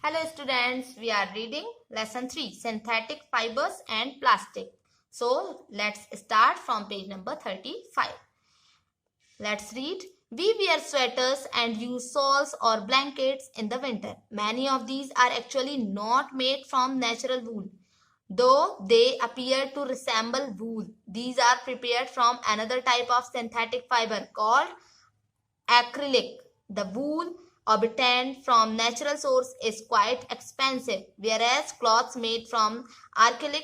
Hello students, we are reading lesson 3 synthetic fibers and plastic. So let's start from page number 35. Let's read. We wear sweaters and use shawls or blankets in the winter. Many of these are actually not made from natural wool, though they appear to resemble wool. These are prepared from another type of synthetic fiber called acrylic. The wool obtained from natural source is quite expensive, whereas cloths made from acrylic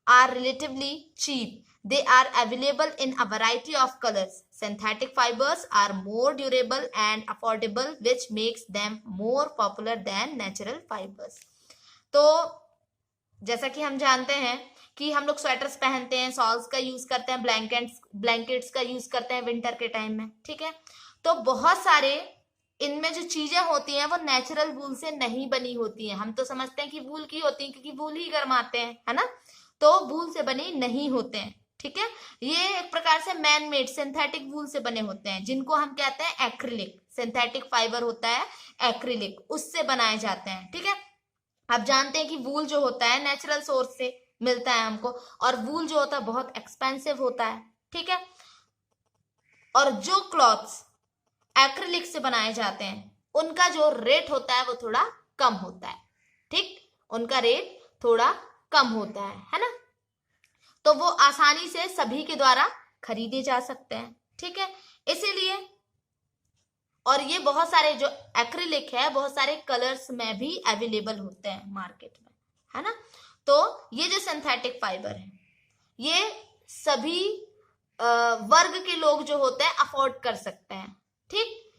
are relatively cheap. They are available in a variety of colors. Synthetic fibers are more durable and affordable, which makes them more popular than natural fibers. तो जैसा कि हम जानते हैं कि हम लोग sweaters पहनते हैं, शॉल्स का यूज करते हैं, ब्लैंकेट्स का यूज करते हैं विंटर के टाइम में, ठीक है। तो बहुत सारे इनमें जो चीजें होती हैं वो नेचुरल वूल से नहीं बनी होती हैं। हम तो समझते हैं कि वूल की होती हैं क्योंकि वूल ही गर्माते हैं, है ना। तो वूल से बनी नहीं होते हैं, ठीक है। ये एक प्रकार से मैन मेड सिंथेटिक वूल से बने होते हैं, जिनको हम कहते हैं एक्रिलिक। सिंथेटिक फाइबर होता है एक्रिलिक, उससे बनाए जाते हैं, ठीक है। आप जानते हैं कि वूल जो होता है नेचुरल सोर्स से मिलता है हमको, और वूल जो होता है बहुत एक्सपेंसिव होता है, ठीक है। और जो क्लॉथ्स एक्रिलिक से बनाए जाते हैं उनका जो रेट होता है वो थोड़ा कम होता है, ठीक। उनका रेट थोड़ा कम होता है ना। तो वो आसानी से सभी के द्वारा खरीदे जा सकते हैं, ठीक है। इसीलिए और ये बहुत सारे जो एक्रिलिक है बहुत सारे कलर्स में भी अवेलेबल होते हैं मार्केट में, है ना। तो ये जो सिंथेटिक फाइबर है ये सभी वर्ग के लोग जो होते हैं अफोर्ड कर सकते हैं, ठीक।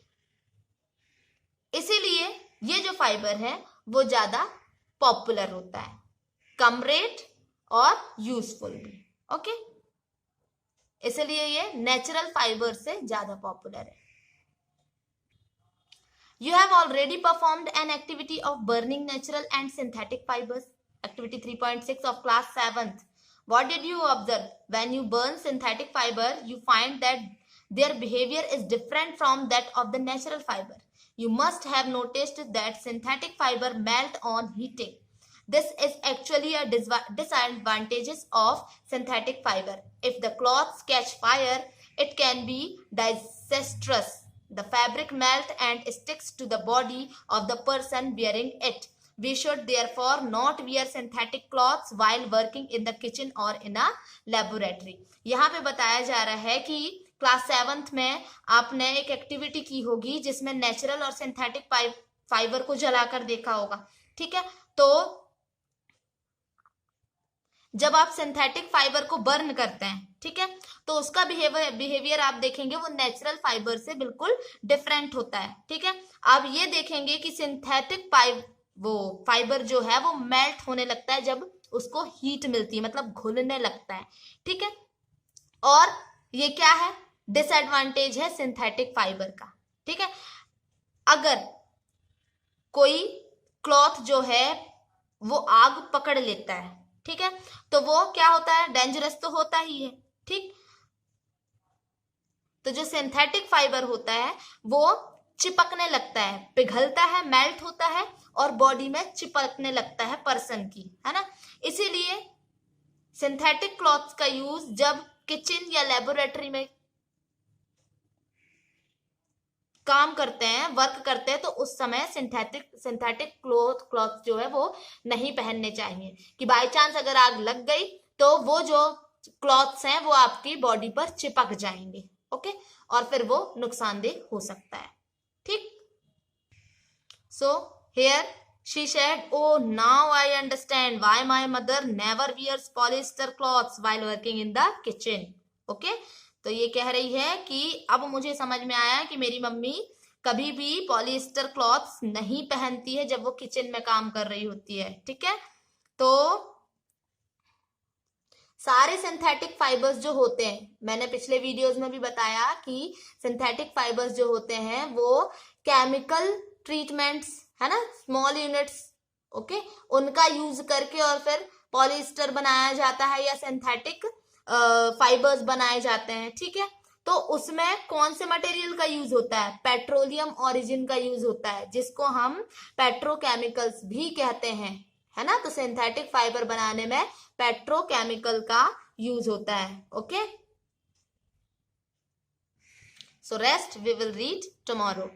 इसीलिए ये जो फाइबर है वो ज्यादा पॉपुलर होता है, कम रेट और यूजफुल भी, ओके। इसलिए ये नेचुरल फाइबर से ज्यादा पॉपुलर है। You have already performed an activity of burning natural and synthetic fibers. Activity 3.6 of class 7th. What did you observe? When you burn synthetic fiber, you find that their behavior is different from that of the natural fiber. You must have noticed that synthetic fiber melt on heating. This is actually a disadvantage of synthetic fiber. If the cloths catch fire, it can be disastrous. The fabric melts and sticks to the body of the person wearing it. We should therefore not wear synthetic cloths while working in the kitchen or in a laboratory. यहाँ पे बताया जा रहा है कि class 7th में आपने एक एक्टिविटी की होगी जिसमें नेचुरल और सिंथेटिक फाइबर को जलाकर देखा होगा, ठीक है। तो जब आप सिंथेटिक फाइबर को बर्न करते हैं, ठीक है, तो उसका बिहेवियर आप देखेंगे वो नेचुरल फाइबर से बिल्कुल डिफरेंट होता है, ठीक है। आप ये देखेंगे कि सिंथेटिक फाइबर जो है वो मेल्ट होने लगता है जब उसको हीट मिलती है, मतलब घुलने लगता है, ठीक है। और ये क्या है, डिसएडवांटेज है सिंथेटिक फाइबर का, ठीक है। अगर कोई क्लॉथ जो है वो आग पकड़ लेता है, ठीक है, तो वो क्या होता है, डेंजरस तो होता ही है, ठीक। तो जो सिंथेटिक फाइबर होता है वो चिपकने लगता है, पिघलता है, मेल्ट होता है और बॉडी में चिपकने लगता है पर्सन की, है ना। इसीलिए सिंथेटिक क्लॉथ्स का यूज जब किचन या लेबोरेटरी में काम करते हैं, वर्क करते हैं, तो उस समय सिंथेटिक क्लॉथ जो है वो नहीं पहनने चाहिए कि बाय चांस अगर आग लग गई तो वो जो क्लॉथ्स हैं वो आपकी बॉडी पर चिपक जाएंगे, ओके, और फिर वो नुकसानदेह हो सकता है, ठीक। So here she said, oh, now I understand why my mother never wears polyester cloths while working in the kitchen, okay। तो ये कह रही है कि अब मुझे समझ में आया कि मेरी मम्मी कभी भी पॉलिएस्टर क्लॉथ्स नहीं पहनती है जब वो किचन में काम कर रही होती है, ठीक है। तो सारे सिंथेटिक फाइबर्स जो होते हैं, मैंने पिछले वीडियोस में भी बताया कि सिंथेटिक फाइबर्स जो होते हैं वो केमिकल ट्रीटमेंट्स, है ना, स्मॉल यूनिट्स, ओके, उनका यूज करके और फिर पॉलिएस्टर बनाया जाता है या सिंथेटिक फाइबर्स बनाए जाते हैं, ठीक है। तो उसमें कौन से मटेरियल का यूज होता है? पेट्रोलियम ओरिजिन का यूज होता है, जिसको हम पेट्रोकेमिकल्स भी कहते हैं, है ना। तो सिंथेटिक फाइबर बनाने में पेट्रोकेमिकल का यूज होता है। Okay, so rest we will read tomorrow.